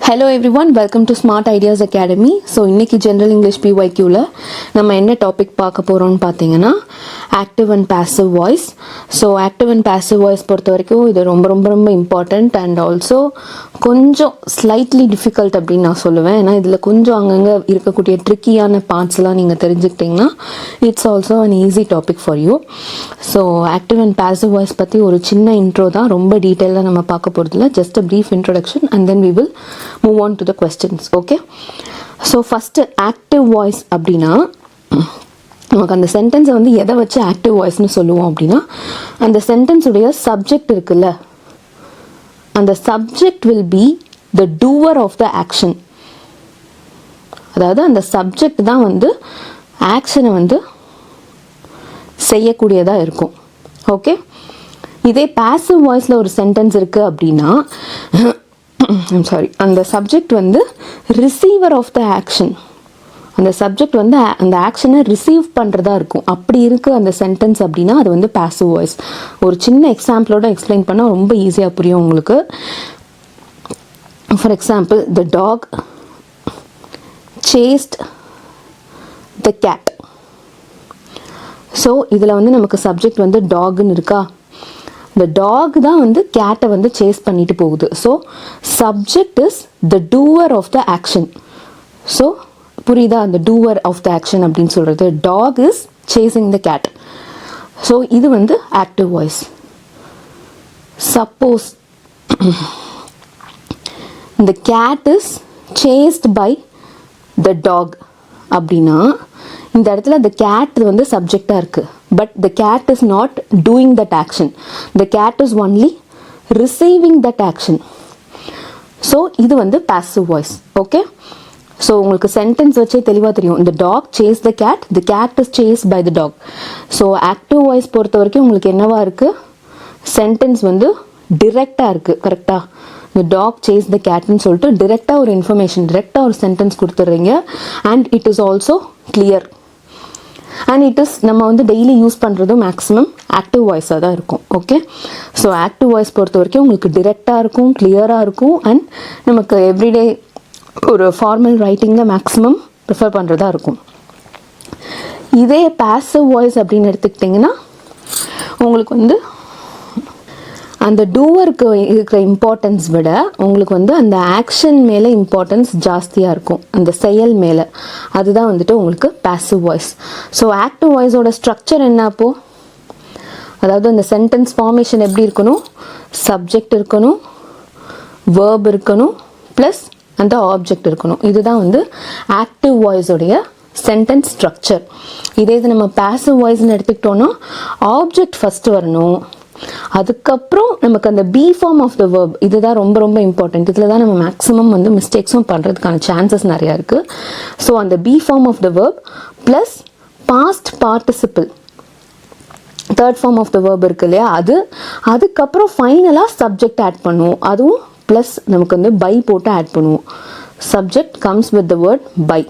Hello everyone, welcome to Smart Ideas Academy. So இன்னைக்கு General English PYQல நம்ம என்ன topic பார்க்க போறோம்னு பார்த்தீங்கன்னா active and passive voice. So active and passive voice பொறுத்த வரைக்கும் இது ரொம்ப important and also கொஞ்சம் slightly difficult அப்படின்னு நான் சொல்லுவேன். ஏன்னா இதில் கொஞ்சம் அங்கங்கே இருக்கக்கூடிய ட்ரிக்கியான பார்ட்ஸ்லாம் நீங்கள் தெரிஞ்சுக்கிட்டிங்கன்னா it's also an easy topic for you. So active and passive voice பற்றி ஒரு சின்ன இன்ட்ரோ தான், ரொம்ப டீட்டெயிலாக நம்ம பார்க்க போகிறதில்ல, just a brief introduction and then we will move on to the questions. Okay, so first active voice அப்படின்னா நமக்கு அந்த சென்டென்ஸை வந்து எதை வச்சு ஆக்டிவ் வாய்ஸ்னு சொல்லுவோம் அப்படின்னா, அந்த சென்டென்ஸுடைய சப்ஜெக்ட் இருக்குல்ல, அந்த subject will be the doer of the action. அதாவது அந்த சப்ஜெக்ட் தான் வந்து ஆக்ஷனை வந்து செய்யக்கூடியதாக இருக்கும். ஓகே, இதே பாசிவ் வாய்ஸில் ஒரு சென்டென்ஸ் இருக்குது அப்படின்னா அந்த சப்ஜெக்ட் வந்து ரிசீவர் ஆஃப் த ஆக்ஷன், அந்த சப்ஜெக்ட் வந்து அந்த ஆக்ஷனை ரிசீவ் பண்ணுறதா இருக்கும். அப்படி இருக்குது அந்த சென்டென்ஸ் அப்படின்னா அது வந்து பாசிவ் வாய்ஸ். ஒரு சின்ன எக்ஸாம்பிளோட எக்ஸ்பிளைன் பண்ணால் ரொம்ப ஈஸியாக புரியும் உங்களுக்கு. For example, the dog chased the cat. So இதில் வந்து நமக்கு சப்ஜெக்ட் வந்து டாக்னு இருக்கா, இந்த டாக் தான் வந்து கேட்டை வந்து சேஸ் பண்ணிட்டு போகுது. So subject is the doer of the action. So புரியுதா, அந்த டூவர் ஆஃப் த ஆக்ஷன் அப்படின்னு சொல்கிறது, dog is chasing the cat. So இது வந்து ஆக்டிவ் வாய்ஸ். சப்போஸ் இந்த cat is chased by the dog அப்படின்னா இந்த இடத்துல the cat வந்து சப்ஜெக்டாக இருக்குது, but the cat is not doing that action. The cat is only receiving that action. So இது வந்து passive voice. ஓகே, ஸோ உங்களுக்கு சென்டென்ஸ் வச்சே தெளிவாக தெரியும், the dog chased the cat is chased by the dog. So active voice பொறுத்த வரைக்கும் உங்களுக்கு என்னவா இருக்குது, சென்டென்ஸ் வந்து டிரெக்டாக இருக்குது. கரெக்டாக the dog chased the cat ன்னு சொல்லிட்டு டிரெக்டாக ஒரு இன்ஃபர்மேஷன், டிரெக்டாக ஒரு சென்டென்ஸ் கொடுத்துட்றீங்க. And it is also clear and it is நம்ம வந்து டெய்லி யூஸ் பண்ணுறதும் மேக்ஸிமம் ஆக்டிவ் வாய்ஸாக தான் இருக்கும். ஓகே, ஸோ ஆக்டிவ் வாய்ஸ் பொறுத்த வரைக்கும் உங்களுக்கு டிரெக்டாக இருக்கும், கிளியராக இருக்கும் அண்ட் நமக்கு எவ்ரிடே ஒரு ஃபார்மல் ரைட்டிங்கில் மேக்ஸிமம் ப்ரிஃபர் பண்ணுறதா இருக்கும். இதே பாசிவ் வாய்ஸ் அப்படின்னு எடுத்துக்கிட்டிங்கன்னா உங்களுக்கு வந்து அந்த டூவருக்கு இருக்கிற இம்பார்ட்டன்ஸ் விட உங்களுக்கு வந்து அந்த ஆக்ஷன் மேலே இம்பார்ட்டன்ஸ் ஜாஸ்தியாக இருக்கும், அந்த செயல் மேலே. அதுதான் வந்துட்டு உங்களுக்கு பாசிவ் வாய்ஸ். ஸோ ஆக்டிவ் வாய்ஸோட ஸ்ட்ரக்சர் என்ன அப்போது, அதாவது அந்த சென்டென்ஸ் ஃபார்மேஷன் எப்படி இருக்கணும், சப்ஜெக்ட் இருக்கணும், வேர்ப் இருக்கணும், ப்ளஸ் அந்த ஆப்ஜெக்ட் இருக்கணும். இதுதான் வந்து ஆக்டிவ் வாய்ஸோடைய சென்டென்ஸ் ஸ்ட்ரக்சர். இதே இது நம்ம பாசிவ் வாய்ஸ்ன்னு எடுத்துக்கிட்டோன்னா ஆப்ஜெக்ட் ஃபஸ்ட்டு வரணும், அதுக்கப்புறம் நமக்கு அந்த be form of the verb, இதுதான் ரொம்ப இம்பார்ட்டன்ட். இதில் தான் நம்ம மேக்ஸிமம் வந்து மிஸ்டேக்ஸும் பண்ணுறதுக்கான சான்சஸ் நிறையா இருக்குது. ஸோ அந்த be form of the verb plus past participle, third form of the verb இருக்கு இல்லையா, அதுக்கப்புறம் ஃபைனலாக சப்ஜெக்ட் ஆட் பண்ணுவோம், அதுவும் ப்ளஸ் நமக்கு வந்து பை போட்டு ஆட் பண்ணுவோம். Subject comes with the word by.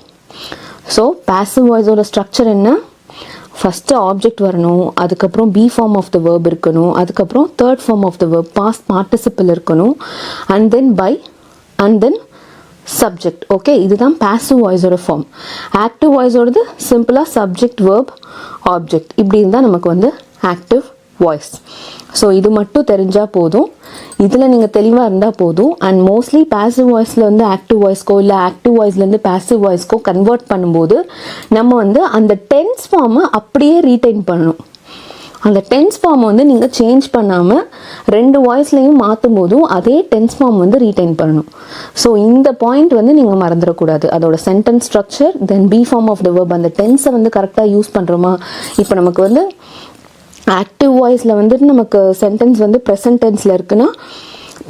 So passive வாய்ஸோட ஸ்ட்ரக்சர் என்ன, ஃபஸ்ட்டு ஆப்ஜெக்ட் வரணும், அதுக்கப்புறம் be form of the verb இருக்கணும், அதுக்கப்புறம் third form of the verb past participle இருக்கணும், and then by and then subject. Okay, இதுதான் passive வாய்ஸோட form. Active வாய்ஸோடது சிம்பிளாக சப்ஜெக்ட் வேர்ப் ஆப்ஜெக்ட், இப்படி இருந்தால் நமக்கு வந்து ஆக்டிவ் வாய்ஸ். ஸோ இது மட்டும் தெரிஞ்சால் போதும், இதில் நீங்கள் தெளிவாக இருந்தால் போதும். அண்ட் மோஸ்ட்லி பாசிவ் வாய்ஸில் வந்து ஆக்டிவ் வாய்ஸ்க்கோ இல்லை ஆக்டிவ் வாய்ஸ்லேருந்து பாசிவ் வாய்ஸ்க்கோ கன்வெர்ட் பண்ணும்போது நம்ம வந்து அந்த டென்ஸ் ஃபார்மை அப்படியே ரீடைன் பண்ணணும். அந்த டென்ஸ் ஃபார்மை வந்து நீங்கள் சேஞ்ச் பண்ணாமல் ரெண்டு வாய்ஸ்லையும் மாற்றும் போதும் அதே டென்ஸ் ஃபார்ம் வந்து ரீடைன் பண்ணணும். ஸோ இந்த பாயிண்ட் வந்து நீங்கள் மறந்துடக்கூடாது. அதோட sentence structure, then be form of the verb, அந்த டென்ஸை வந்து கரெக்டாக யூஸ் பண்ணுறோமா. இப்போ நமக்கு வந்து ஆக்டிவ் வாய்ஸில் வந்துட்டு நமக்கு சென்டென்ஸ் வந்து ப்ரெசன்ட் டென்ஸில் இருக்குன்னா,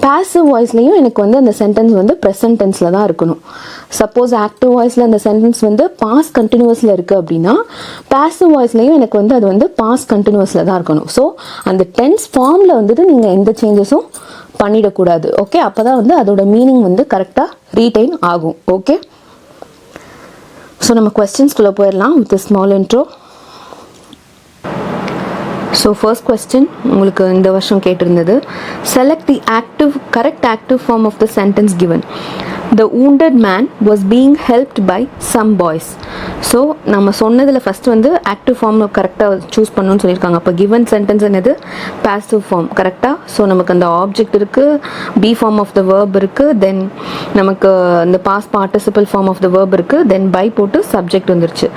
பாசிவ் வாய்ஸ்லையும் எனக்கு வந்து அந்த சென்டென்ஸ் வந்து ப்ரெசன்ட் டென்ஸில் தான் இருக்கணும். சப்போஸ் ஆக்டிவ் வாய்ஸில் அந்த சென்டென்ஸ் வந்து பாஸ்ட் கண்டினியூஸில் இருக்குது அப்படின்னா, பாசிவ் வாய்ஸ்லையும் எனக்கு வந்து அது வந்து பாஸ்ட் கண்டினியூஸில் தான் இருக்கணும். ஸோ அந்த டென்ஸ் ஃபார்மில் வந்துட்டு நீங்கள் எந்த சேஞ்சஸும் பண்ணிடக்கூடாது. ஓகே, அப்போ தான் வந்து அதோட மீனிங் வந்து கரெக்டாக ரீடைன் ஆகும். ஓகே, ஸோ நம்ம கொஸ்டின்ஸ்குள்ளே போயிடலாம் with small intro. So first question உங்களுக்கு இந்த வருஷம் கேட்டிருந்தது, select the correct active form of the sentence given. the wounded man was being helped by some boys. So நம்ம சொன்னதில் ஃபஸ்ட்டு வந்து ஆக்டிவ் ஃபார்ம் கரெக்டாக சூஸ் பண்ணணும்னு சொல்லியிருக்காங்க. அப்போ கிவன் சென்டென்ஸ் என்னது? Passive form. கரெக்டாக. ஸோ நமக்கு அந்த ஆப்ஜெக்ட் இருக்குது, be form of the verb இருக்குது, தென் நமக்கு இந்த past participle form of the verb இருக்குது, தென் பை போட்டு சப்ஜெக்ட் வந்துருச்சு.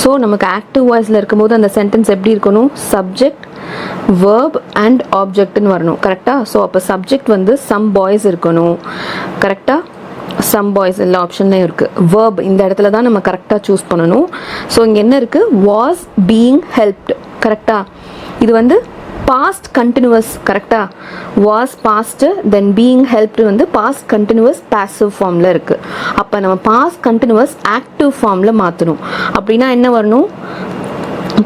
ஸோ நமக்கு ஆக்டிவ் வாய்ஸில் இருக்கும்போது அந்த சென்டென்ஸ் எப்படி இருக்கணும்? சப்ஜெக்ட், வேர்ப் அண்ட் ஆப்ஜெக்ட்னு வரணும். கரெக்டாக. ஸோ அப்போ சப்ஜெக்ட் வந்து சம் பாய்ஸ் இருக்கணும். கரெக்டாக. சம் பாய்ஸ் எல்லா ஆப்ஷன்லையும் இருக்குது. வேர்ப் இந்த இடத்துல தான் நம்ம கரெக்டாக சூஸ் பண்ணணும். ஸோ இங்கே என்ன இருக்குது? Was being helped. கரெக்டாக. இது வந்து பாஸ்ட் கண்டினியூவஸ். கரெக்டாக. Was past, then being helped வந்து பாஸ்ட் கண்டினியூவஸ் பாசிவ் ஃபார்மில் இருக்குது. அப்போ நம்ம பாஸ்ட் கண்டினியூவஸ் ஆக்டிவ் ஃபார்மில் மாற்றணும். அப்படின்னா என்ன வரணும்?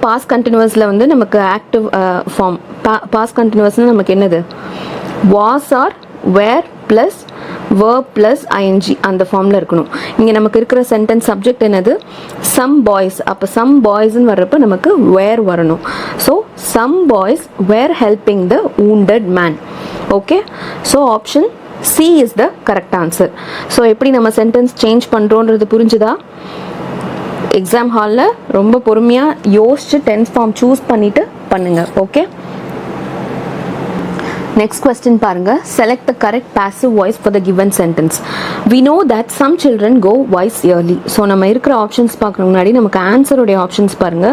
பாஸ்ட் கண்டினியூவஸில் வந்து நமக்கு ஆக்டிவ் ஃபார்ம், பாஸ்ட் கண்டினியூவஸ்னால் நமக்கு என்னது? Was or were plus verb plus ING அந்த ஃபார்மில் இருக்கணும். இங்கே நமக்கு இருக்கிற சென்டென்ஸ் சப்ஜெக்ட் என்னது? Some boys. அப்போ சம் பாய்ஸ்ன்னு வர்றப்போ நமக்கு வேர் வரணும். So some boys were helping the wounded man. Okay. So option C is the correct answer. So எப்படி நம்ம சென்டென்ஸ் சேஞ்ச் பண்ணுறோன்றது புரிஞ்சுதா? எக்ஸாம் ஹாலில் ரொம்ப பொறுமையாக யோசிச்சு டென்ஸ் ஃபார்ம் சூஸ் பண்ணிவிட்டு பண்ணுங்கள். ஓகே. Next question பாருங்க. Select the correct passive voice for the given sentence. We know that some children go twice yearly. So நம்ம இருக்கிற ஆப்ஷன்ஸ் பார்க்குற முன்னாடி நமக்கு ஆன்சருடைய ஆப்ஷன்ஸ் பாருங்க.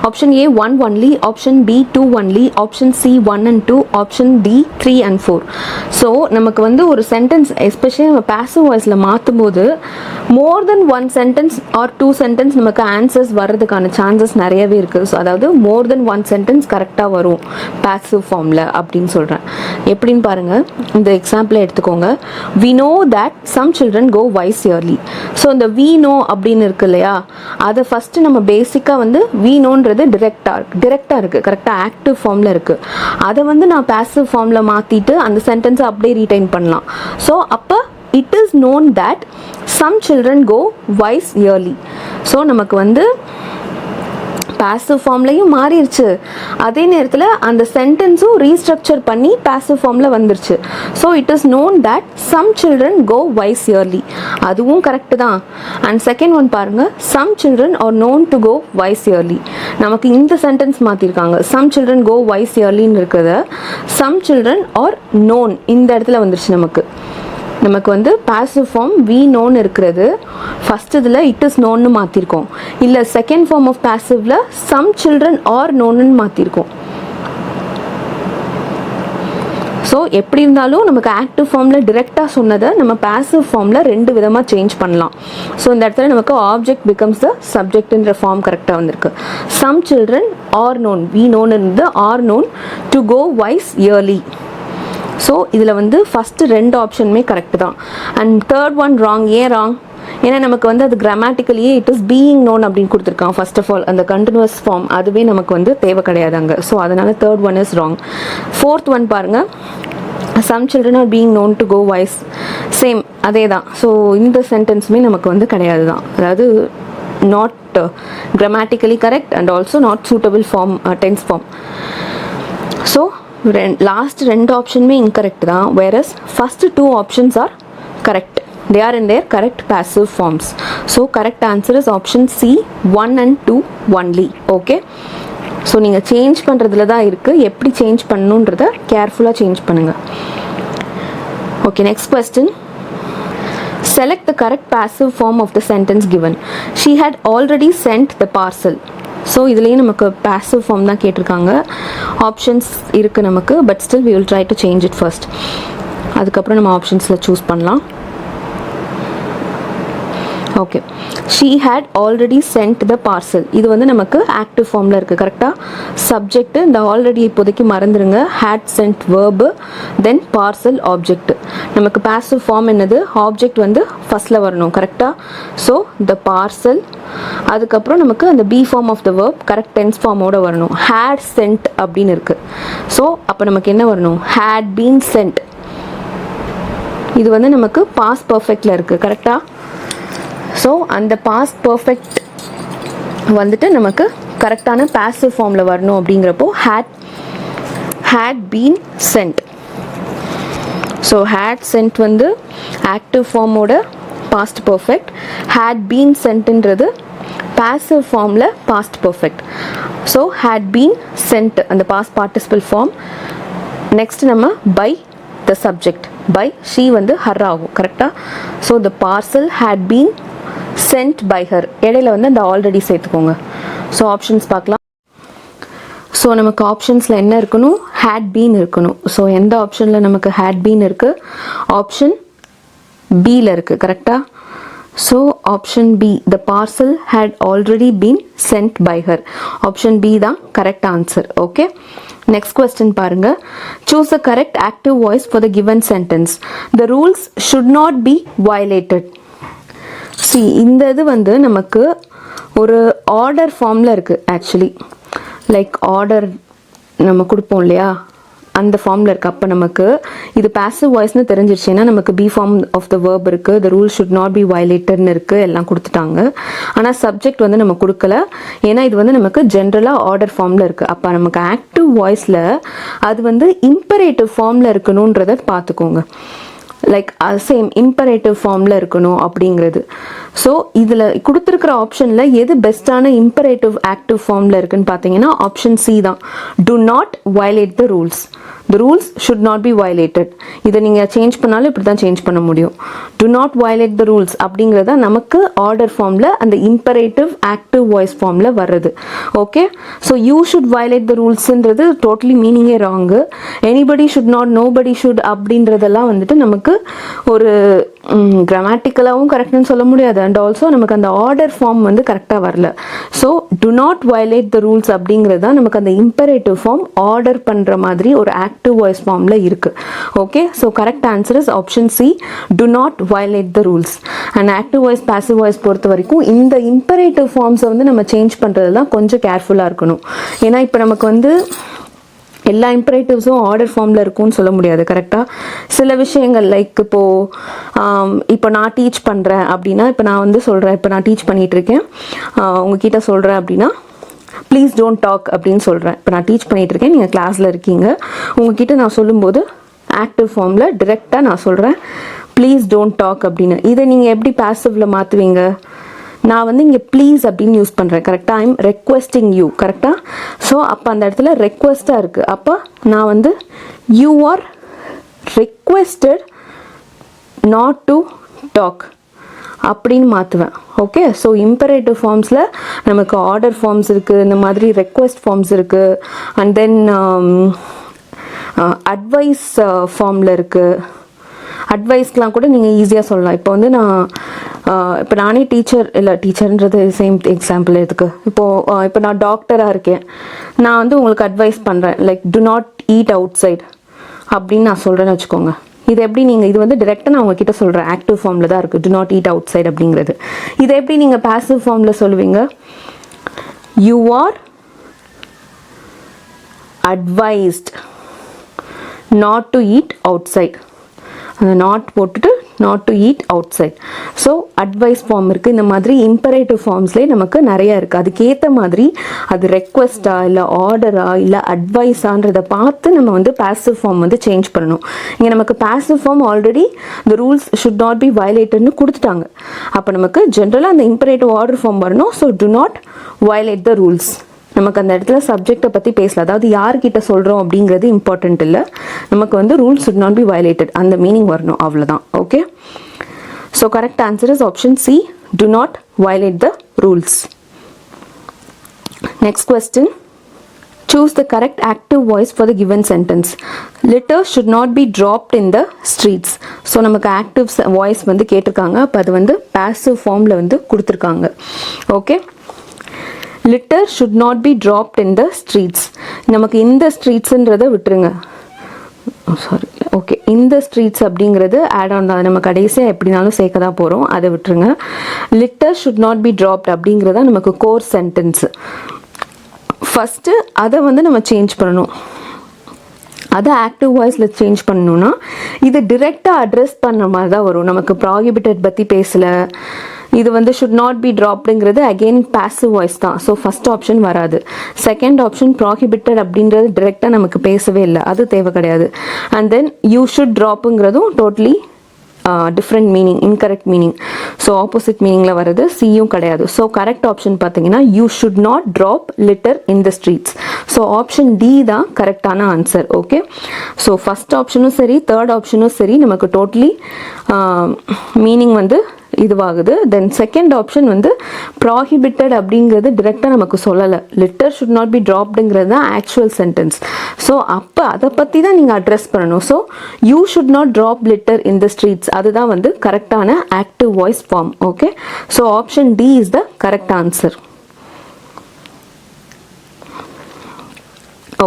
Option A 1 only, option B 2 only, option C 1 and 2, option D 3 and 4. So நமக்கு வந்து ஒரு சென்டென்ஸ் எஸ்பெஷலி நம்ம பாசிவ் வாய்ஸில் மாற்றும் போது மோர் தென் 1 சென்டென்ஸ் ஆர் 2 சென்டென்ஸ் நமக்கு ஆன்சர்ஸ் வர்றதுக்கான சான்சஸ் நிறையவே இருக்குது. ஸோ அதாவது மோர் தென் 1 சென்டென்ஸ் கரெக்டாக வரும் பாசிவ் ஃபார்மில் அப்படின்னு சொல்கிறேன். எப்படின்னு பாருங்க. இந்த எக்ஸாம்பிளை எடுத்துக்கோங்க. we know that some children go twice yearly. So இந்த we know அப்படின்னு இருக்கு இல்லையா, அதை ஃபஸ்ட்டு நம்ம பேசிக்காக வந்து we knowன்றது டிரெக்டாக இருக்குது. கரெக்டாக ஆக்டிவ் ஃபார்மில் இருக்குது. அதை வந்து நான் பாசிவ் ஃபார்மில் மாற்றிட்டு அந்த சென்டென்ஸை அப்படியே ரீடைன் பண்ணலாம். ஸோ அப்போ it is known that some children go twice yearly. So நமக்கு வந்து பாசிவ் ஃபார்ம்லையும் மாறிடுச்சு, அதே நேரத்தில் அந்த சென்டென்ஸும் ரீஸ்ட்ரக்சர் பண்ணி பாசிவ் ஃபார்மில் வந்துருச்சு. So it is known that some children go wise yearly. அதுவும் கரெக்டு தான். அண்ட் செகண்ட் ஒன் பாருங்கள். Some children are known to go wise yearly. நமக்கு இந்த சென்டென்ஸ் மாற்றிருக்காங்க. சம் சில்ட்ரன் கோ வைஸ் இயர்லின்னு இருக்கிறத சம் சில்ட்ரன் ஆர் நோன் இந்த இடத்துல வந்துருச்சு. நமக்கு வந்து பாசிவ் ஃபார்ம் வி நோன் இருக்கிறது ஃபஸ்ட் இதில் இட் இஸ் நோன்னு மாற்றிருக்கோம். இல்லை செகண்ட் ஃபார்ம் ஆஃப் பாசிவ்ல சம் சில்ட்ரன் ஆர் நோன்னு மாற்றிருக்கோம். ஸோ எப்படி இருந்தாலும் நமக்கு ஆக்டிவ் ஃபார்மில் டிரெக்டாக சொன்னதை நம்ம பாசிவ் ஃபார்மில் 2 விதமாக சேஞ்ச் பண்ணலாம். ஸோ இந்த இடத்துல நமக்கு ஆப்ஜெக்ட் பிகம்ஸ் த சப்ஜெக்ட்ன்ற ஃபார்ம் கரெக்டாக வந்திருக்கு. Some children are known, we known இருந்து are known to go wise early. So இதில் வந்து ஃபஸ்ட்டு 2 ஆப்ஷனுமே கரெக்டு தான். And third one wrong. ஏன் ராங்? ஏன்னா நமக்கு வந்து அது கிராமட்டிக்கலியே இட் இஸ் பீயிங் நோன் அப்படின்னு கொடுத்துருக்கான். ஃபர்ஸ்ட் ஆஃப் ஆல் அந்த கண்டினியூஸ் ஃபார்ம் அதுவே நமக்கு வந்து தேவை கிடையாது அங்கே. ஸோ அதனால் third one is wrong. Fourth one பாருங்கள். Some children are being known to go twice, same அதே தான். ஸோ இந்த சென்டென்ஸுமே நமக்கு வந்து கிடையாது தான். அதாவது not grammatically correct and also not suitable form, tense form. So last 2 ஆப்ஷனுமே இன்கரெக்ட் தான். Whereas first 2 options are correct. They are in their correct passive forms. So correct answer is option C 1 and 2 only. Okay. So நீங்கள் change பண்ணுறதுல தான் இருக்குது. எப்படி change பண்ணணுன்றதை கேர்ஃபுல்லாக change பண்ணுங்கள். Okay. Next question. Select the correct passive form of the sentence given. She had already sent the parcel. So இதுலேயும் நமக்கு passive form தான் கேட்டிருக்காங்க. ஆப்ஷன்ஸ் இருக்குது நமக்கு, but still we will try to change it first. அதுக்கப்புறம் நம்ம ஆப்ஷன்ஸில் choose பண்ணலாம். Okay. She had already sent the parcel. இது வந்து நமக்கு ஆக்டிவ் ஃபார்மில் இருக்குது. கரெக்டாக. சப்ஜெக்ட் இந்த ஆல்ரெடி இப்போதைக்கு மறந்துடுங்க. Had sent verb, then parcel object. நமக்கு பாசிவ் ஃபார்ம் என்னது? ஆப்ஜெக்ட் வந்து ஃபஸ்ட்டில் வரணும். கரெக்டாக. ஸோ த பார்சல், அதுக்கப்புறம் நமக்கு அந்த be form of the verb correct tense ஃபார்மோட வரணும். ஹேட் சென்ட் அப்படின்னு இருக்குது. ஸோ அப்போ நமக்கு என்ன வரணும்? Had been sent. இது வந்து நமக்கு பாஸ்ட் பர்ஃபெக்டில் இருக்குது. கரெக்டாக. ஸோ அந்த பாஸ்ட் பர்ஃபெக்ட் வந்துட்டு நமக்கு கரெக்டான பாசிவ் ஃபார்மில் வரணும். அப்படிங்கிறப்போ had been sent. So had sent வந்து ஆக்டிவ் ஃபார்மோட past perfect. Had been sentன்றது passive formல past perfect. So had been sent அந்த past participle form. Next நம்ம by the subject. By she வந்து her ஆகும் கரெக்டா. So the parcel had been sent by her. இடையில வந்து அந்த already சேர்த்துக்கோங்க. ஸோ ஆப்ஷன்ஸ் பார்க்கலாம். ஸோ நமக்கு ஆப்ஷன்ஸில் என்ன இருக்கணும், had been இருக்கணும். ஸோ எந்த ஆப்ஷனில் நமக்கு had been இருக்குது, ஆப்ஷன் பியில் இருக்குது கரெக்டாக. So option B, the parcel had already been sent by her. Option B தான் correct answer. Okay, next question பாருங்க. Choose a correct active voice for the given sentence. The rules should not be violated. இந்த இது வந்து நமக்கு ஒரு order ஃபார்மில் இருக்குது. Actually like order நம்ம கொடுப்போம் இல்லையா, அந்த ஃபார்மில் இருக்குது. அப்போ நமக்கு இது பாசிவ் வாய்ஸ்னு தெரிஞ்சிருச்சுன்னா நமக்கு be form of the verb இருக்குது, the rule should not be வயலேட்டட்னு இருக்குது, எல்லாம் கொடுத்துட்டாங்க. ஆனால் சப்ஜெக்ட் வந்து நம்ம கொடுக்கல, ஏன்னா இது வந்து நமக்கு ஜென்ரலாக ஆர்டர் ஃபார்மில் இருக்குது. அப்போ நமக்கு ஆக்டிவ் வாய்ஸில் அது வந்து இம்பரேட்டிவ் ஃபார்மில் இருக்கணுன்றதை பார்த்துக்கோங்க. லைக் சேம் இம்பரேட்டிவ் ஃபார்மில் இருக்கணும் அப்படிங்கிறது. ஸோ இதில் கொடுத்துருக்கிற ஆப்ஷனில் எது பெஸ்ட்டான இம்பரேட்டிவ் ஆக்டிவ் ஃபார்மில் இருக்குன்னு பார்த்தீங்கன்னா ஆப்ஷன் சி தான். To not violate the rules. The rules should not be violated. இதை நீங்கள் சேஞ்ச் பண்ணாலும் இப்படி தான் சேஞ்ச் பண்ண முடியும். To not violate the rules அப்படிங்கிறத நமக்கு ஆர்டர் ஃபார்மில் அந்த இம்பரேட்டிவ் ஆக்டிவ் வாய்ஸ் ஃபார்மில் வர்றது. Okay, so you should violate the ரூல்ஸுன்றது டோட்டலி மீனிங்கே wrong. Anybody should not, nobody should அப்படின்றதெல்லாம் வந்துட்டு நமக்கு ஒரு கிராமட்டிக்கலாகவும் கரெக்ட்னு சொல்ல முடியாது. அண்ட் ஆல்சோ நமக்கு அந்த ஆர்டர் ஃபார்ம் வந்து கரெக்டாக வரல. So to not violate the rules அப்படிங்கிறது தான் நமக்கு அந்த இம்பரேட்டிவ் ஃபார்ம் ஆர்டர் பண்ணுற மாதிரி ஒரு ஆக்டிவ் வாய்ஸ் ஃபார்மில் இருக்குது. Okay, so correct answer is option C, to not violate the rules. And active voice passive voice பொறுத்த வரைக்கும் இந்த இம்பரேட்டிவ் ஃபார்ம்ஸை வந்து நம்ம சேஞ்ச் பண்ணுறது தான் கொஞ்சம் கேர்ஃபுல்லாக இருக்கணும். ஏன்னா இப்போ நமக்கு வந்து எல்லா இம்பரேட்டிவ்ஸும் ஆர்டர் ஃபார்மில் இருக்கும்னு சொல்ல முடியாது கரெக்டாக. சில விஷயங்கள் லைக் இப்போ நான் டீச் பண்ணுறேன் அப்படின்னா, இப்போ நான் வந்து சொல்கிறேன், இப்போ நான் டீச் பண்ணிகிட்ருக்கேன், உங்ககிட்ட சொல்கிறேன் அப்படின்னா ப்ளீஸ் டோன்ட் டாக் அப்படின்னு சொல்கிறேன். இப்போ நான் டீச் பண்ணிகிட்ருக்கேன், நீங்கள் கிளாஸில் இருக்கீங்க, உங்ககிட்ட நான் சொல்லும்போது ஆக்டிவ் ஃபார்மில் டிரெக்டாக நான் சொல்கிறேன் ப்ளீஸ் டோன்ட் டாக் அப்படின்னு. இதை நீங்கள் எப்படி பாசிவில் மாற்றுவீங்க? நான் வந்து இங்கே ப்ளீஸ் அப்படின்னு யூஸ் பண்ணுறேன் கரெக்டாக. ஐ எம் ரெக்வெஸ்டிங் யூ கரெக்டாக. ஸோ அப்போ அந்த இடத்துல ரெக்வெஸ்ட்டாக இருக்குது. அப்போ நான் வந்து you are requested not to talk அப்படின்னு மாற்றுவேன். ஓகே, ஸோ இம்பரேட்டிவ் ஃபார்ம்ஸில் நமக்கு ஆர்டர் ஃபார்ம்ஸ் இருக்குது, இந்த மாதிரி ரெக்வெஸ்ட் ஃபார்ம்ஸ் இருக்குது, அண்ட் தென் அட்வைஸ் ஃபார்மில் இருக்குது. அட்வைஸ்க்கெலாம் கூட நீங்கள் ஈஸியாக சொல்லலாம். இப்போ வந்து இப்போ நானே டீச்சர்ன்றது சேம் எக்ஸாம்பிள் எதுக்கு, இப்போ நான் டாக்டராக இருக்கேன், நான் வந்து உங்களுக்கு அட்வைஸ் பண்ணுறேன் like to not eat outside அப்படின்னு நான் சொல்கிறேன்னு வச்சுக்கோங்க. இது எப்படி நீங்கள், இது வந்து டிரெக்டாக நான் உங்ககிட்ட சொல்கிறேன், ஆக்டிவ் ஃபார்மில் தான் இருக்குது to not eat outside அப்படிங்கிறது. இதை எப்படி நீங்கள் பாசிவ் ஃபார்மில் சொல்லுவீங்க? You are advised not to eat outside. அந்த நாட் போட்டுட்டு not to eat outside. So advice form இருக்குது. இந்த மாதிரி இம்பரேட்டிவ் ஃபார்ம்ஸ்லேயே நமக்கு நிறையா இருக்குது. அதுக்கேற்ற மாதிரி அது ரெக்வெஸ்ட்டா இல்லை ஆர்டரா இல்லை அட்வைஸான்றதை பார்த்து நம்ம வந்து பாசிவ் ஃபார்ம் வந்து சேஞ்ச் பண்ணணும். இங்கே நமக்கு passive form already the rules should not be வயலேட்டட்னு கொடுத்துட்டாங்க. அப்போ நமக்கு ஜென்ரலாக அந்த இம்பரேட்டிவ் ஆர்டர் ஃபார்ம் வரணும். So to not violate the rules. நமக்கு அந்த இடத்துல சப்ஜெக்டை பற்றி பேசல, அதாவது யார்கிட்ட சொல்கிறோம் அப்படிங்கிறது இம்பார்ட்டண்ட் இல்லை, நமக்கு வந்து rules should not be violated அந்த மீனிங் வரணும், அவ்வளோதான். Okay, so correct answer is option C, to not violate the rules. Next question. Choose the correct active voice for the given sentence. Litter should not be dropped in the streets. So நமக்கு active voice வந்து கேட்டிருக்காங்க, அப்போ அது வந்து passive ஃபார்மில் வந்து கொடுத்துருக்காங்க. Okay, litter should not be dropped in the streets. நமக்கு இந்த ஸ்ட்ரீட்ஸுன்றதை விட்டுருங்க, சாரி. ஓகே, இந்த ஸ்ட்ரீட்ஸ் அப்படிங்கிறது ஆட் ஆன் தான், நம்ம கடைசியாக எப்படினாலும் சேர்க்க தான் போகிறோம், அதை விட்டுருங்க. litter should not be dropped அப்படிங்கிறதா நமக்கு கோர் சென்டென்ஸு. ஃபஸ்ட்டு அதை வந்து நம்ம சேஞ்ச் பண்ணணும். அதை ஆக்டிவ் வாய்ஸில் சேஞ்ச் பண்ணணுன்னா இது டிரெக்டாக அட்ரெஸ் பண்ணுற மாதிரி தான் வரும். நமக்கு ப்ராஹிபிட்டட் பற்றி பேசலை, இது வந்து ஷுட் நாட் பி ட்ராப்டுங்கிறது அகெயின் பாசிவ் வாய்ஸ் தான். ஸோ ஃபஸ்ட் ஆப்ஷன் வராது. செகண்ட் ஆப்ஷன் ப்ராஹிபிட்டட் அப்படின்றது டிரெக்டாக நமக்கு பேசவே இல்லை, அது தேவை கிடையாது. அண்ட் தென் யூ ஷுட் ட்ராப்புங்கிறதும் totally different meaning, incorrect meaning. So opposite மீனிங்கில் வருது. சியும் கிடையாது. ஸோ கரெக்ட் ஆப்ஷன் பார்த்தீங்கன்னா you should not drop litter in the streets. So option D தான் கரெக்டான ஆன்சர். ஓகே, ஸோ ஃபஸ்ட் ஆப்ஷனும் சரி தேர்ட் ஆப்ஷனும் சரி நமக்கு டோட்டலி மீனிங் வந்து இதுவாகுது. தென் செகண்ட் ஆப்ஷன் வந்து ப்ராஹிபிட்டட் அப்படிங்கிறது டிரெக்டாக நமக்கு சொல்லலை. லிட்டர் ஷுட் நாட் பி ட்ராப்டுங்கிறது தான் ஆக்சுவல் சென்டென்ஸ். ஸோ அப்போ அதை பற்றி தான் நீங்கள் அட்ரெஸ் பண்ணணும். So you should not drop litter in the streets அதுதான் வந்து கரெக்டான active voice form. Okay, so option D is the correct answer.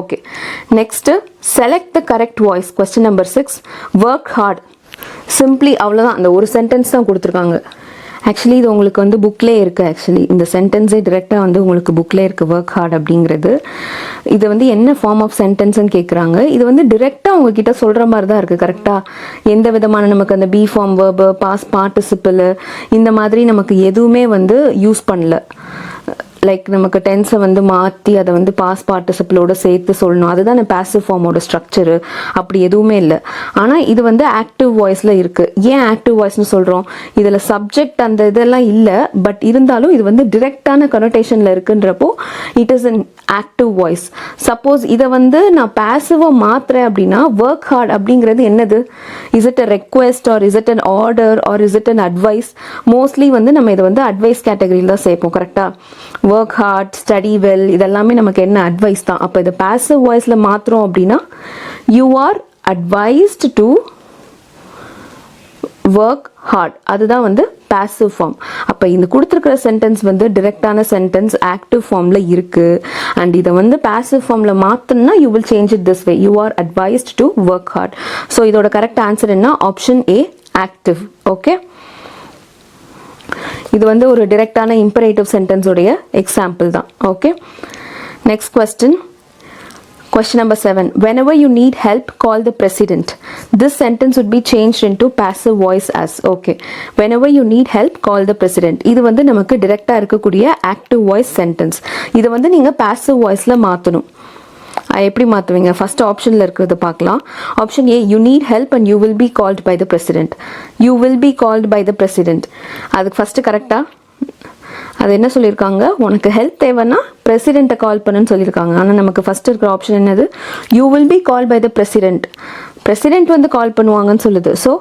Okay, next select the correct voice. Question number 6. Work hard. Simply அவ்வளோதான், அந்த ஒரு sentence தான் கொடுத்துருக்காங்க. Actually இது உங்களுக்கு வந்து புக்லேயே இருக்குது. ஆக்சுவலி இந்த சென்டென்ஸே டிரெக்டாக வந்து உங்களுக்கு புக்லேயே இருக்குது. ஒர்க் ஹார்ட் அப்படிங்கிறது இது வந்து என்ன ஃபார்ம் ஆஃப் சென்டென்ஸ்ன்னு கேட்குறாங்க. இது வந்து டிரெக்டாக உங்ககிட்ட சொல்கிற மாதிரி தான் இருக்குது. கரெக்டாக எந்த விதமான நமக்கு அந்த be form verb past participle இந்த மாதிரி நமக்கு எதுவுமே வந்து யூஸ் பண்ணல. லைக் நமக்கு டென்ஸை வந்து மாற்றி அதை வந்து பாஸ் பார்ட்டிசிபிளோட சேர்த்து சொல்லணும், அதுதான் பாசிவ் ஃபார்மோட ஸ்ட்ரக்சரு. அப்படி எதுவுமே இல்லை. ஆனால் இது வந்து ஆக்டிவ் வாய்ஸில் இருக்குது. ஏன் ஆக்டிவ் வாய்ஸ்னு சொல்கிறோம்? இதில் சப்ஜெக்ட் அந்த இதெல்லாம் இல்லை, பட் இருந்தாலும் இது வந்து டிரெக்டான கனோட்டேஷனில் இருக்குன்றப்போ it is an active voice. Suppose இதை வந்து நான் பாசிவாக மாற்றுறேன் அப்படின்னா ஒர்க் ஹார்ட் அப்படிங்கிறது என்னது? Is it a request or is it an order or is it an advice? Mostly வந்து நம்ம இதை வந்து அட்வைஸ் கேட்டகரியில் தான் சேர்ப்போம். கரெக்டாக ஒர்க் ஹார்ட், ஸ்டடி வெல் இதெல்லாமே நமக்கு என்ன அட்வைஸ் தான். அப்போ இதை பாசிவ் வாய்ஸில் மாற்றுறோம் அப்படின்னா you are advised to work heart அதுதான் வந்து பாசிவ் ஃபார்ம். அப்போ இந்த கொடுத்துருக்கிற சென்டென்ஸ் வந்து டிரெக்டான சென்டென்ஸ் ஆக்டிவ் ஃபார்மில் இருக்குது. அண்ட் இதை வந்து பாசிவ் ஃபார்மில் மாற்றணும்னா you will change it this way, you are advised to work hard. So இதோட கரெக்ட் ஆன்சர் என்ன? Option A, active. ஓகே, இது வந்து ஒரு டிரெக்டான இம்பரேட்டிவ் சென்டென்ஸோடைய எக்ஸாம்பிள் தான். Okay, next question. Question number 7. Whenever you need help, call the president. This sentence would be changed into passive voice as. Okay. Whenever you need help, call the president. இது வந்து நமக்கு டிரெக்டா இருக்கக்கூடிய active voice sentence. இது வந்து நீங்க passive voiceல மாத்தணும். எப்படி மாத்துவீங்க? First ஆப்ஷன்ல இருக்கிறது பார்க்கலாம். Option A, you need help and you will be called by the president. You will be called by the president அதுக்கு ஃபர்ஸ்ட் கரெக்டா? அது என்ன சொல்லியிருக்காங்க? உனக்கு ஹெல்ப் தேவைன்னா பிரசிடென்ட்டை கால் பண்ணுன்னு சொல்லியிருக்காங்க. ஆனால் நமக்கு ஃபர்ஸ்ட் இருக்கிற ஆப்ஷன் என்னது? You will be call by the president. President வந்து கால் பண்ணுவாங்கன்னு சொல்லுது. So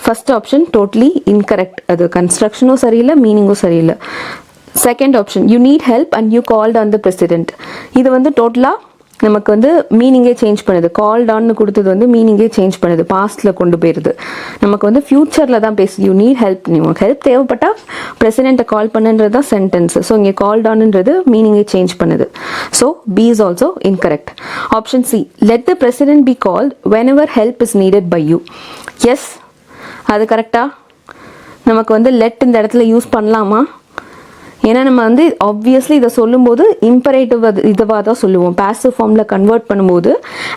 first option totally incorrect. அது கன்ஸ்ட்ரக்ஷனும் சரியில்லை, மீனிங்கும் சரியில்லை. Second option, you need help and you called on the president. இது வந்து டோட்டலாக நமக்கு வந்து மீனிங்கே சேஞ்ச் பண்ணுது. கால்ட் ஆன்னு கொடுத்தது வந்து மீனிங்கே சேஞ்ச் பண்ணுது, பாஸ்டில் கொண்டு போயிடுது. நமக்கு வந்து ஃபியூச்சரில் தான் பேசுது. யூ நீட் ஹெல்ப், நீ உனக்கு ஹெல்ப் தேவைப்பட்டால் பிரசிடென்ட்டை கால் பண்ணுன்றது தான் சென்டென்ஸ். ஸோ இங்கே கால்ட் ஆன்ன்றது மீனிங்கே சேஞ்ச் பண்ணுது. So B is also incorrect. Option C, let the president be called whenever help is needed by you. Yes, அது கரெக்டாக நமக்கு வந்து லெட் இந்த இடத்துல யூஸ் பண்ணலாமா? ஏன்னா நம்ம வந்து ஆப்வியஸ்லி இதை சொல்லும்போது இம்பரேட்டிவ் இதுவாக தான் சொல்லுவோம். பாசிவ் ஃபார்மில் கன்வெர்ட் பண்ணும்போது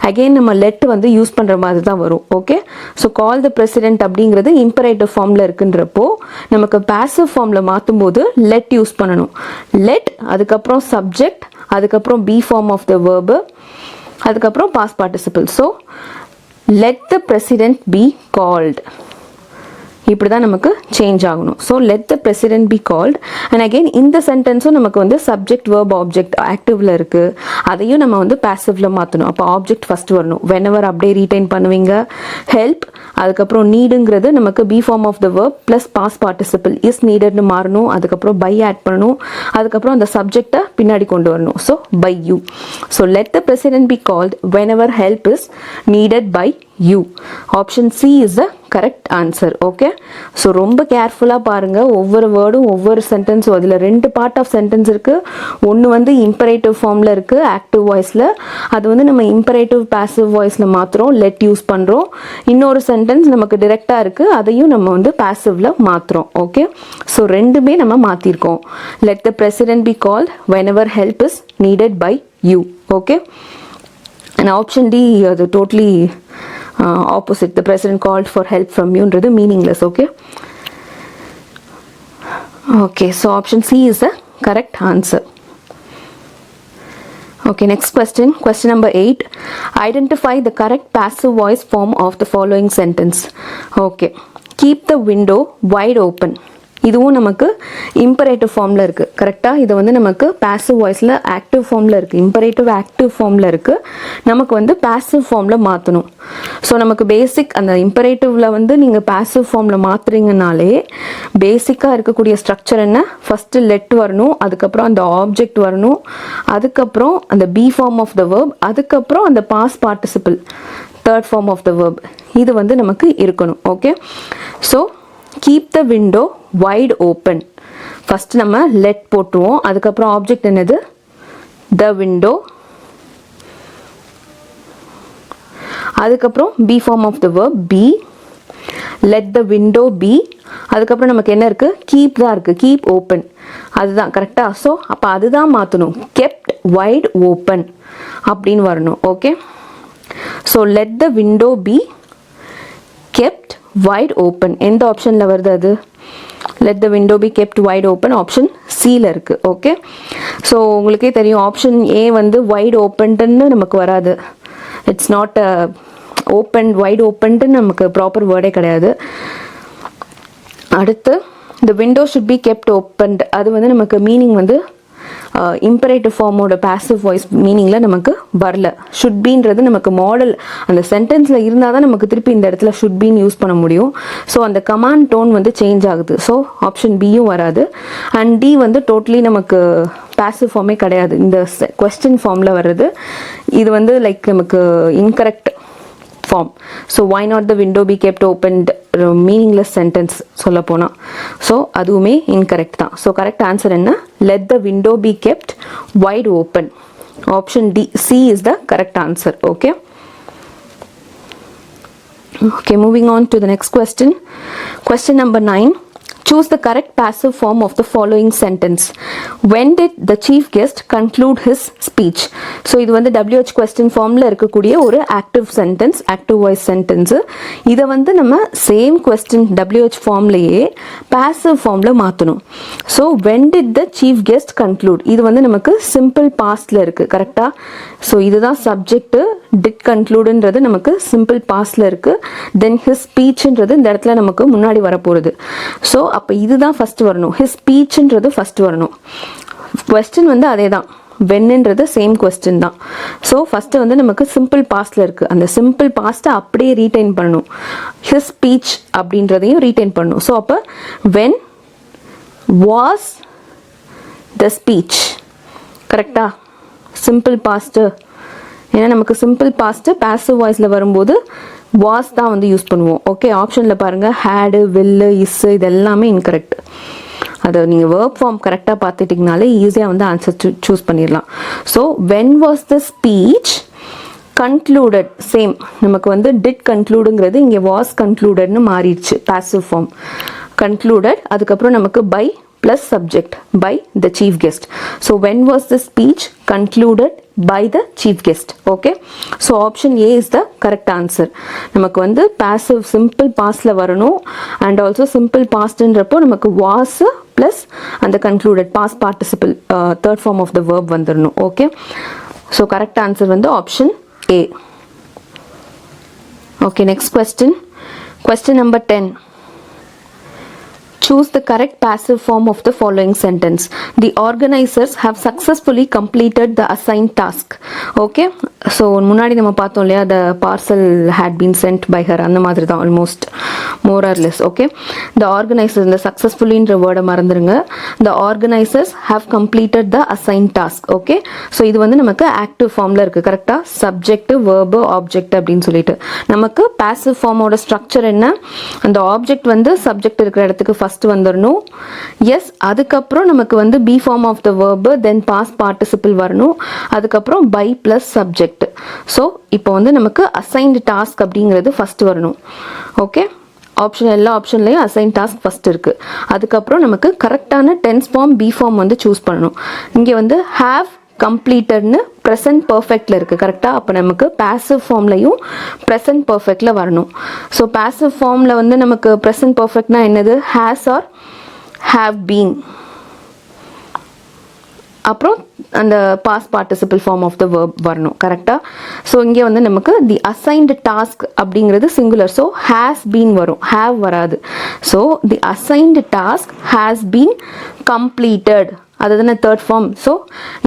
அகெயின் நம்ம லெட் வந்து யூஸ் பண்ணுற மாதிரி தான் வரும். Okay, so call the president அப்படிங்கிறது இம்பரேட்டிவ் ஃபார்மில் இருக்குன்றப்போ நமக்கு பாசிவ் ஃபார்மில் மாற்றும் போது லெட் யூஸ் பண்ணணும். லெட், அதுக்கப்புறம் சப்ஜெக்ட், அதுக்கப்புறம் be form of the verb, அதுக்கப்புறம் past participle. So let the president be called, இப்படி தான் நமக்கு சேஞ்ச் ஆகணும். So let the president be called. And again இந்த சென்டென்ஸும் நமக்கு வந்து சப்ஜெக்ட் வேர்ப் ஆப்ஜெக்ட் ஆக்டிவ்ல இருக்கு, அதையும் நம்ம வந்து பாசிவ்ல மாற்றணும். அப்போ ஆப்ஜெக்ட் ஃபர்ஸ்ட் வரணும். வென்எவர் அப்படியே ரீடைன் பண்ணுவீங்க. ஹெல்ப், அதுக்கப்புறம் நீடுங்கிறது நமக்கு be form of the verb plus past participle is நீடட்னு மாறணும். அதுக்கப்புறம் பை ஆட் பண்ணணும். அதுக்கப்புறம் அந்த சப்ஜெக்டை பின்னாடி கொண்டு வரணும். So by you. So let the president be called whenever help is needed by you. Option C is the correct answer. Okay, so ரொம்ப கேர்ஃபுல்லாக பாருங்கள். ஒவ்வொரு வேர்டும் ஒவ்வொரு சென்டென்ஸும் அதில் ரெண்டு பார்ட் ஆஃப் சென்டென்ஸ் இருக்குது. ஒன்று வந்து இம்பரேட்டிவ் ஃபார்மில் இருக்குது ஆக்டிவ் வாய்ஸில், அது வந்து நம்ம இம்பரேட்டிவ் பாசிவ் வாய்ஸில் மாற்றுறோம், லெட் யூஸ் பண்ணுறோம். இன்னொரு சென்டென்ஸ் நமக்கு டிரெக்டாக இருக்குது, அதையும் நம்ம வந்து பாசிவில் மாற்றுறோம். ஓகே, ஸோ ரெண்டுமே நம்ம மாற்றிருக்கோம். Let the president be called whenever help is needed by you. Okay, and option D அது totally opposite. The president called for help from you ன்றது meaningless. Okay, okay, so option C is the correct answer. Okay, next question. Question number 8. Identify the correct passive voice form of the following sentence. Okay, keep the window white open. இதுவும் நமக்கு imperative ஃபார்மில் இருக்குது. கரெக்டாக இதை வந்து நமக்கு passive வாய்ஸில் active ஃபார்மில் இருக்குது. இம்பரேட்டிவ் ஆக்டிவ் ஃபார்மில் இருக்குது. நமக்கு வந்து பாசிவ் ஃபார்மில் மாற்றணும். ஸோ நமக்கு பேசிக் அந்த இம்பரேட்டிவில் வந்து நீங்கள் பாசிவ் ஃபார்மில் மாற்றுறீங்கனாலே பேசிக்காக இருக்கக்கூடிய ஸ்ட்ரக்சர் என்ன? ஃபஸ்ட்டு லெட் வரணும், அதுக்கப்புறம் அந்த ஆப்ஜெக்ட் வரணும், அதுக்கப்புறம் அந்த be form of the verb, அதுக்கப்புறம் அந்த past participle third form of the verb. இது வந்து நமக்கு இருக்கணும். Okay, so keep the window wide open. First நம்ம let போட்டுருவோம். அதுக்கப்புறம் ஆப்ஜெக்ட் என்னது? the window. அதுக்கப்புறம் be form of the verb be. let the window be. அதுக்கப்புறம் நமக்கு என்ன இருக்கு? keep தான் இருக்கு. keep open. அதுதான் கரெக்டா? ஸோ அப்போ அதுதான் மாற்றணும். kept wide open அப்படின்னு வரணும். Okay, so let the window be kept wide open. எந்த ஆப்ஷனில் வருது அது? let the window be kept wide open option சியில் இருக்குது. ஓகே, ஸோ உங்களுக்கே தெரியும் ஆப்ஷன் ஏ வந்து வைட் ஓப்பன்டுன்னு நமக்கு வராது. இட்ஸ் நாட் ஓப்பன், வைட் ஓப்பன்டுன்னு நமக்கு ப்ராப்பர் வேர்டே கிடையாது. அடுத்து the window should be kept opened. அது வந்து நமக்கு மீனிங் வந்து இம்பரேட்டிவ் ஃபார்மோட பாசிவ் வாய்ஸ் மீனிங்கில் நமக்கு வரல. ஷுட் பீன்றது நமக்கு மாடல் அந்த சென்டென்ஸில் இருந்தால் தான் நமக்கு திருப்பி இந்த இடத்துல ஷுட் பீன் யூஸ் பண்ண முடியும். ஸோ அந்த கமாண்ட் டோன் வந்து சேஞ்ச் ஆகுது. ஸோ ஆப்ஷன் பியும் வராது. அண்ட் டி வந்து டோட்டலி நமக்கு பாசிவ் ஃபார்மே கிடையாது, இந்த கொஸ்டின் ஃபார்மில் வர்றது. இது வந்து லைக் நமக்கு incorrect form. So why not the window be kept opened? Meaningless sentence சொல்ல போனா. So அதுவுமே incorrect தான். So correct answer என்ன? Let the window be kept wide open. Option D, C is the correct answer. Okay. Okay, moving on to the next question. Question number 9. Choose the correct passive form of the following sentence. When did the chief guest conclude his speech? So இது வந்து WH question formல இருக்கக்கூடிய ஒரு active sentence, active voice sentence. இதை வந்து நம்ம same question WH formலயே passive formல மாற்றணும். So when did the chief guest conclude? இது வந்து நமக்கு simple pastல இருக்கு. கரெக்டா? ஸோ இதுதான் subject. did concludeன்றது நமக்கு simple pastல இருக்கு. then his speechன்றது இந்த இடத்துல நமக்கு முன்னாடி வரப்போகுது. ஸோ அப்போ இதுதான் ஃபர்ஸ்ட் வரணும். his speechன்றது ஃபர்ஸ்ட் வரணும். கொஸ்டின் வந்து அதே தான், வென்னுன்றது சேம் கொஸ்டின் தான். ஸோ ஃபஸ்ட்டு வந்து நமக்கு சிம்பிள் பாஸ்டில் இருக்குது. அந்த சிம்பிள் பாஸ்ட்டை அப்படியே ரீட்டைன் பண்ணணும். his speech அப்படின்றதையும் ரீட்டைன் பண்ணணும். ஸோ அப்போ when was the speech, கரெக்டா? சிம்பிள் பாஸ்ட்டு, ஏன்னா நமக்கு சிம்பிள் பாஸ்ட்டு பாசிவ் வாய்ஸில் வரும்போது வாஸ் தான் வந்து யூஸ் பண்ணுவோம். ஓகே, ஆப்ஷனில் பாருங்கள் ஹேடு, வில்லு, இஸ்ஸு இது எல்லாமே இன்கரெக்ட். அதை நீங்கள் வேர்ப் ஃபார்ம் கரெக்டாக பார்த்துட்டிங்கனாலே ஈஸியாக வந்து ஆன்சர் சூஸ் பண்ணிடலாம். So when was the speech concluded, same நமக்கு வந்து டிட் கன்க்ளூடுங்கிறது இங்கே வாஸ் கன்க்ளூடட்னு மாறிடுச்சு பாசிவ் ஃபார்ம். கன்க்ளூடட், அதுக்கப்புறம் நமக்கு by plus subject by the chief guest. So when was the speech concluded by the chief guest? Okay, so option A is the correct answer. நமக்கு வந்து passive simple pastல வரணும். and also simple past ன்றப்போ நமக்கு was plus and the concluded past participle third form of the verb வந்துடணும். Okay, so correct answer வந்து option A. Okay, next question. Question number 10. Choose the correct passive form of the following sentence. The organizers have successfully completed the assigned task. Okay, so முன்னாடி நம்ம பார்த்தோம் இல்லையா, the parcel had been sent by her, அந்த மாதிரி தான் almost more or less. Okay, the organizers, இந்த successfullyன்ற வேர்டை மறந்துருங்க. the organizers have completed the assigned task. Okay, so இது வந்து நமக்கு active formல இருக்கு. கரெக்டா? subject, verb, object அப்படின்னு சொல்லிட்டு நமக்கு passive formோட structure என்ன? அந்த object வந்து subject இருக்கிற இடத்துக்கு ஃபர்ஸ்ட் வந்துடணும். எஸ், அதுக்கப்புறம் நமக்கு வந்து be form of the verb, then past participle வரணும், அதுக்கப்புறம் பை பிளஸ் சப்ஜெக்ட். ஸோ இப்போ வந்து நமக்கு அசைன்டு டாஸ்க் அப்படிங்கிறது ஃபர்ஸ்ட் வரணும். ஓகே, ஆப்ஷன் எல்லா ஆப்ஷன்லையும் அசைன் டாஸ்க் ஃபர்ஸ்ட் இருக்கு. அதுக்கப்புறம் நமக்கு கரெக்டான டென்ஸ் ஃபார்ம் பி ஃபார்ம் வந்து சூஸ் பண்ணணும். இங்கே வந்து ஹேவ் கம்ப்ளீட்டட்னு ப்ரெசன்ட் பர்ஃபெக்டில் இருக்குது. கரெக்டாக? அப்போ நமக்கு பாசிவ் ஃபார்ம்லையும் ப்ரெசன்ட் பர்ஃபெக்டில் வரணும். ஸோ பாசிவ் ஃபார்மில் வந்து நமக்கு ப்ரெசன்ட் பர்ஃபெக்ட்னா என்னது? Has or have been. அப்புறம் அந்த past participle form of the verb வரணும். கரெக்டாக? ஸோ இங்கே வந்து நமக்கு தி அசைன்டு டாஸ்க் அப்படிங்கிறது சிங்குலர். ஸோ ஹேஸ் பீன் வரும், ஹேவ் வராது. So the assigned task has been completed, அதுதானே தேர்ட் ஃபார்ம். ஸோ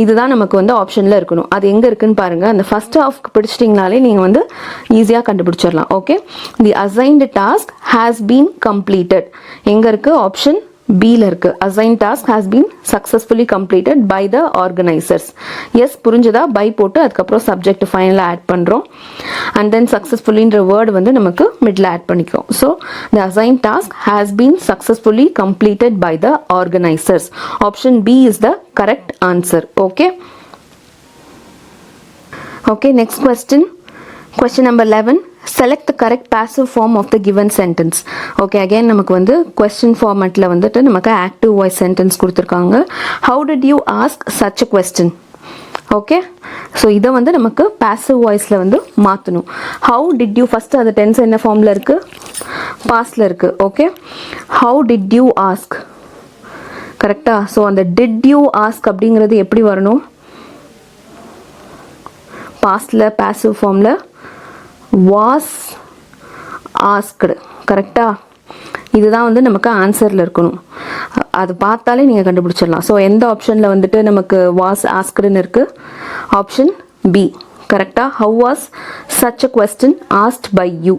இதுதான் நமக்கு வந்து ஆப்ஷனில் இருக்கணும். அது எங்கே இருக்குன்னு பாருங்கள். அந்த ஃபர்ஸ்ட் ஹாஃப்க்கு பிடிச்சிட்டிங்கனாலே நீங்கள் வந்து ஈஸியாக கண்டுபிடிச்சிடலாம். Okay, the assigned task has been completed எங்கே இருக்குது? ஆப்ஷன் பியில் இருக்கு. Assign task has been successfully completed by the organisers. Yes, புரிஞ்சதா? பை போட்டு அதுக்கப்புறம் சப்ஜெக்ட் ஃபைனலாக ஆட் பண்ணுறோம். அண்ட் தென் சக்ஸஸ்ஃபுல்லின்ற வேர்டு வந்து நமக்கு மிடில் ஆட் பண்ணிக்கிறோம். So the assign task has been successfully completed by the organisers. Option B is the correct answer. Okay okay, next question. Question number 11. Select the correct passive form of the given sentence. Okay, again நமக்கு வந்து question formatல வந்துட்டு நமக்கு active voice sentence கொடுத்திருக்காங்க. How did you ask such a question? Okay, so இதை வந்து நமக்கு passive voiceல வந்து மாற்றணும். How did you, first அது tense என்ன formல இருக்கு? pastல இருக்கு. Okay, how did you ask? கரெக்டா? ஸோ அந்த did you ask அப்படிங்கிறது எப்படி வரணும்? pastல passive formல was asked. கரெக்டா? இதுதான் வந்து நமக்கு ஆன்சரில் இருக்கணும். அது பார்த்தாலே நீங்கள் கண்டுபிடிச்சிடலாம். ஸோ எந்த ஆப்ஷனில் வந்துட்டு நமக்கு வாஸ் ஆஸ்க்டுன்னு இருக்குது? Option B. கரெக்டா? How was such a question asked by you.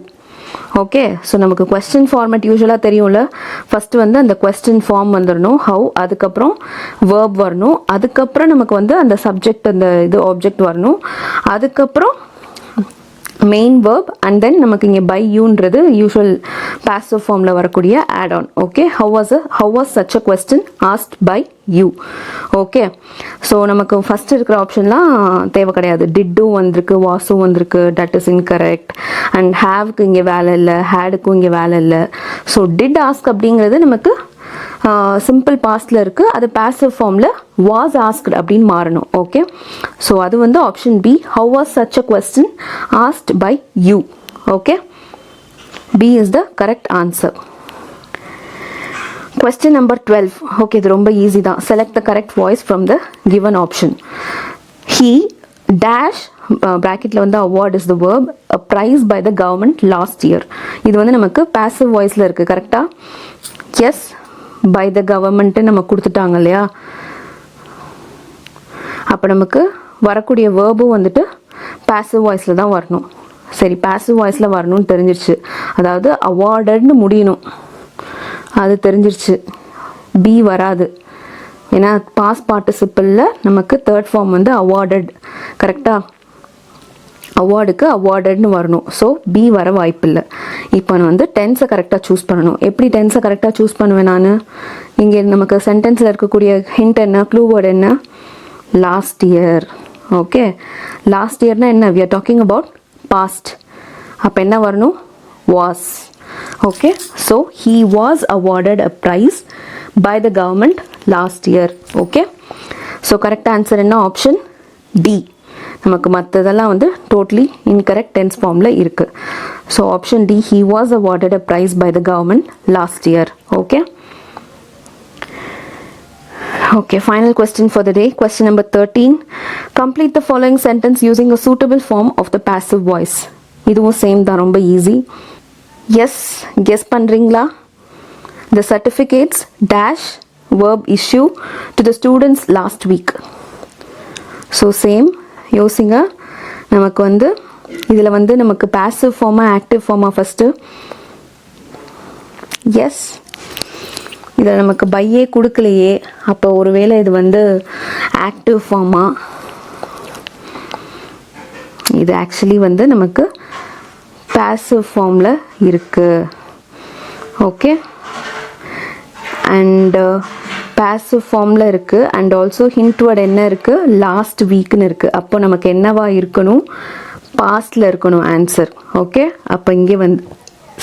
Okay, so நமக்கு கொஸ்டின் ஃபார்மேட் யூஸ்வலாக தெரியும்ல. ஃபஸ்ட்டு வந்து அந்த கொஸ்டின் ஃபார்ம் வந்துடணும், ஹவ், அதுக்கப்புறம் வேர்ப் வரணும், அதுக்கப்புறம் நமக்கு வந்து அந்த சப்ஜெக்ட் அந்த இது ஆப்ஜெக்ட் வரணும், அதுக்கப்புறம் மெயின் வேர்ப், அண்ட் தென் நமக்கு இங்கே பை யூன்றது யூஷுவல் பாசிவ் ஃபார்மில் வரக்கூடிய add on. Okay, how was such a question asked by you. Okay, so நமக்கு ஃபஸ்ட் இருக்கிற ஆப்ஷன்லாம் தேவை கிடையாது. டிட்டும் வந்திருக்கு, வாஸும் வந்திருக்கு, தட் இஸ் இன்கரெக்ட். அண்ட் ஹேவுக்கு இங்கே வேலை இல்லை, ஹேடுக்கும் இங்கே வேலை இல்லை. ஸோ டிட் ஆஸ்க் அப்படிங்கிறது நமக்கு சிம்பிள் பாஸ்டில் இருக்குது, அது பாசிவ் ஃபார்மில் வாஸ் ஆஸ்க்டு அப்படின்னு மாறணும். ஓகே, ஸோ அது வந்து option B. How was such a question asked by you. Okay, B is the correct answer. Question number 12. Okay, இது ரொம்ப ஈஸி தான். Select the correct voice from the given option. He dash bracketல வந்து award is the verb, a prize by the government last year. இது வந்து நமக்கு passive voiceல இருக்கு. கரெக்டா? Yes, by the government நம்ம கொடுத்துட்டாங்க இல்லையா? அப்போ நமக்கு வரக்கூடிய வேர்பும் வந்துட்டு passive voiceல தான் வரணும். சரி, passive voiceல வரணும்னு தெரிஞ்சிருச்சு. அதாவது awardedனு முடியணும், அது தெரிஞ்சிருச்சு. பி வராது, ஏன்னா பாஸ்ட் பார்ட்டிசிபிளில் நமக்கு தேர்ட் ஃபார்ம் வந்து அவார்டட். கரெக்டாக? அவார்டுக்கு அவார்டட்னு வரணும். ஸோ பி வர வாய்ப்பில்லை. இப்போ நான் வந்து டென்ஸை கரெக்டாக சூஸ் பண்ணணும். எப்படி டென்ஸை கரெக்டாக சூஸ் பண்ணுவேன் நான்? இங்கே நமக்கு சென்டென்ஸில் இருக்கக்கூடிய ஹிண்ட் என்ன, க்ளூ வேர்டு என்ன? Last year. ஓகே, லாஸ்ட் இயர்னா என்ன? We are talking about past. அப்போ என்ன வரணும்? Was. Okay, so he was awarded a prize by the government last year. Okay, so correct answer என்ன? option D. நமக்கு மற்றதெல்லாம் வந்து totally incorrect tense formல இருக்கு. So option D, he was awarded a prize by the government last year. Okay. Okay, final question for the day. Question number 13. Complete the following sentence using a suitable form of the passive voice. இதுவும் same தான், ரொம்ப easy. S, guess பண்ணுறீங்களா? The certificates dash verb issue to the students last week. So same, யோசிங்க. நமக்கு வந்து இதில் வந்து நமக்கு passive ஃபார்மா ஆக்டிவ் ஃபார்மா ஃபஸ்ட்டு? எஸ், இதில் நமக்கு பையே கொடுக்கலையே, அப்போ ஒருவேளை இது வந்து ஆக்டிவ் ஃபார்மா? இது ஆக்சுவலி வந்து நமக்கு passive ஃபார்மில் இருக்குது. ஓகே, அண்ட் passive ஃபார்மில் இருக்குது. அண்ட் ஆல்சோ ஹிண்ட் வேர்ட் என்ன இருக்குது? லாஸ்ட் வீக்னு இருக்குது. அப்போ நமக்கு என்னவா இருக்கணும்? பாஸ்டில் இருக்கணும் ஆன்சர். ஓகே, அப்போ இங்கே வந்து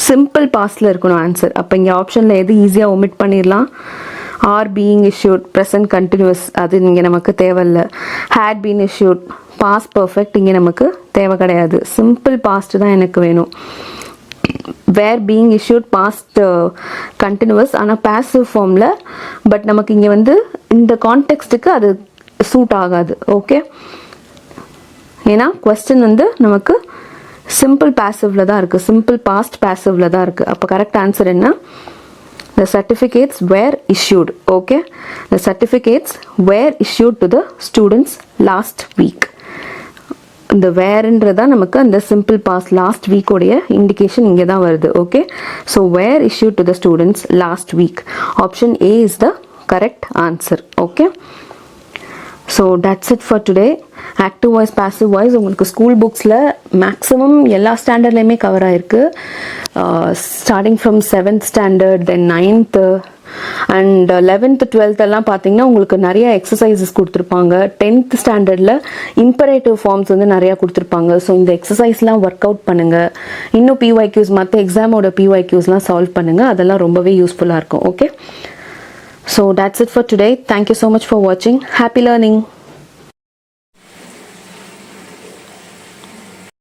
சிம்பிள் பாஸ்டில் இருக்கணும் ஆன்சர். அப்போ இங்கே ஆப்ஷனில் எது ஈஸியாக ஒமிட் பண்ணிடலாம்? Are being issued, present continuous, அது இங்கே நமக்கு தேவையில்லை. Had been issued, past perfect இங்கே நமக்கு தேவை கிடையாது. சிம்பிள் பாஸ்ட் தான் எனக்கு வேணும். Were being issued past continuous, ஆனால் பாசிவ் ஃபார்மில். பட் நமக்கு இங்கே வந்து இந்த கான்டெக்ஸ்ட்டுக்கு அது சூட் ஆகாது. ஓகே, ஏன்னா கொஸ்டின் வந்து நமக்கு சிம்பிள் பேசிவ்ல தான் இருக்குது, சிம்பிள் பாஸ்ட் பேசிவ்ல தான் இருக்குது. அப்போ கரெக்ட் ஆன்சர் என்ன? The certificates were issued. Okay, the certificates were issued to the students last week. இந்த வேர்ன்றதா நமக்கு அந்த சிம்பிள் பாஸ் லாஸ்ட் வீக்கோடைய இண்டிகேஷன் இங்கே தான் வருது. Okay, so were issued to the students last week. Option A is the correct answer. Okay, so that's it for today. Active voice passive voice உங்களுக்கு school புக்ஸில் maximum எல்லா ஸ்டாண்டர்ட்லேயுமே cover ஆகிருக்கு. Starting from 7th standard, then 9th and 11th 12th எல்லாம் பார்த்தீங்கன்னா உங்களுக்கு நிறைய exercises கொடுத்துருப்பாங்க. 10th ஸ்டாண்டர்டில் imperative forms வந்து நிறையா கொடுத்துருப்பாங்க. ஸோ இந்த எக்ஸசைஸ்லாம் ஒர்க் அவுட் பண்ணுங்கள். இன்னும் PYQs மற்ற எக்ஸாமோட PYQஸ்லாம் சால்வ் பண்ணுங்கள். அதெல்லாம் ரொம்பவே யூஸ்ஃபுல்லாக இருக்கும். Okay, so that's it for today. Thank you so much for watching. Happy learning.